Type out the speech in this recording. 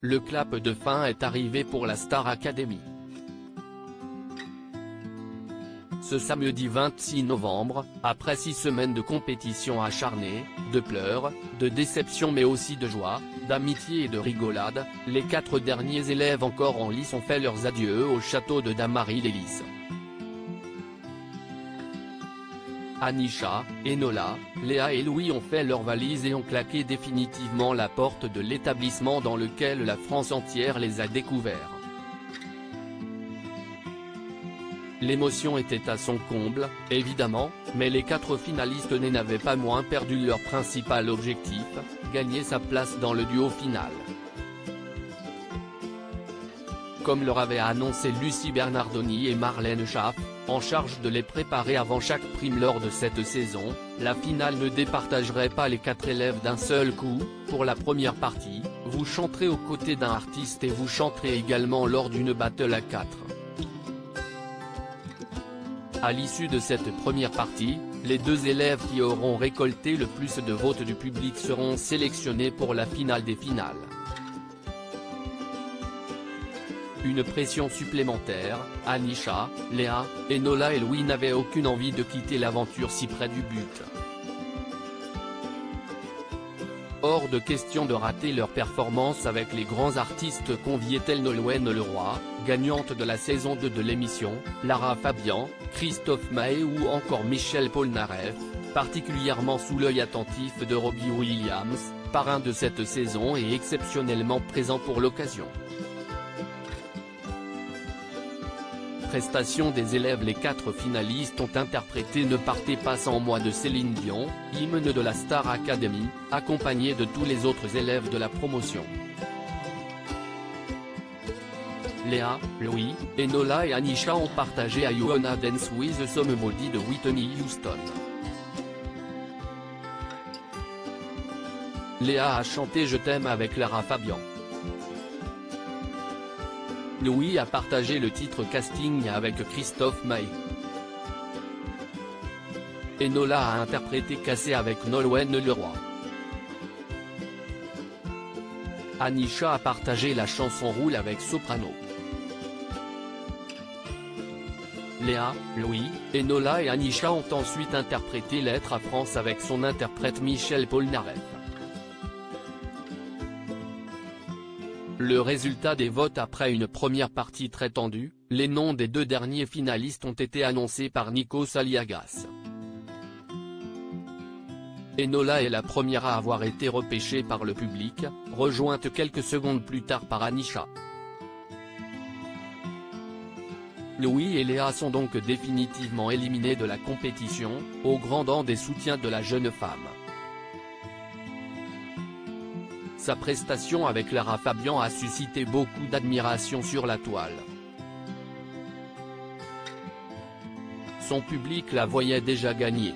le clap de fin est arrivé pour la Star Academy. Ce samedi 26 novembre, après 6 semaines de compétition acharnée, de pleurs, de déception mais aussi de joie, d'amitié et de rigolade, les 4 derniers élèves encore en lice ont fait leurs adieux au château de Dammarie-les-Lys. Anisha, Enola, Léa et Louis ont fait leurs valises et ont claqué définitivement la porte de l'établissement dans lequel la France entière les a découverts. L'émotion était à son comble, évidemment, mais les 4 finalistes n'avaient pas moins perdu leur principal objectif, gagner sa place dans le duo final. Comme leur avait annoncé Lucie Bernardoni et Marlène Schaff, en charge de les préparer avant chaque prime lors de cette saison, la finale ne départagerait pas les 4 élèves d'un seul coup. Pour la première partie, vous chanterez aux côtés d'un artiste et vous chanterez également lors d'une battle à 4. À l'issue de cette première partie, les 2 élèves qui auront récolté le plus de votes du public seront sélectionnés pour la finale des finales. Une pression supplémentaire, Anisha, Léa, Enola et Louis n'avaient aucune envie de quitter l'aventure si près du but. Hors de question de rater leur performance avec les grands artistes conviés tels Nolwenn Leroy, gagnante de la saison 2 de l'émission, Lara Fabian, Christophe Maé ou encore Michel Polnareff, particulièrement sous l'œil attentif de Robbie Williams, parrain de cette saison et exceptionnellement présent pour l'occasion. Prestation des élèves. Les 4 finalistes ont interprété Ne partez pas sans moi de Céline Dion, hymne de la Star Academy, accompagnés de tous les autres élèves de la promotion. Léa, Louis, Enola et Anisha ont partagé I Wanna Dance with Somebody de Whitney Houston. Léa a chanté Je t'aime avec Lara Fabian. Louis a partagé le titre Casting avec Christophe Maé. Enola a interprété Cassé avec Nolwenn Leroy. Anisha a partagé la chanson Roule avec Soprano. Léa, Louis, Enola et Anisha ont ensuite interprété Lettre à France avec son interprète Michel Polnareff. Le résultat des votes après une première partie très tendue, les noms des 2 derniers finalistes ont été annoncés par Nikos Aliagas. Enola est la première à avoir été repêchée par le public, rejointe quelques secondes plus tard par Anisha. Louis et Léa sont donc définitivement éliminés de la compétition, au grand dam des soutiens de la jeune femme. Sa prestation avec Lara Fabian a suscité beaucoup d'admiration sur la toile. Son public la voyait déjà gagner.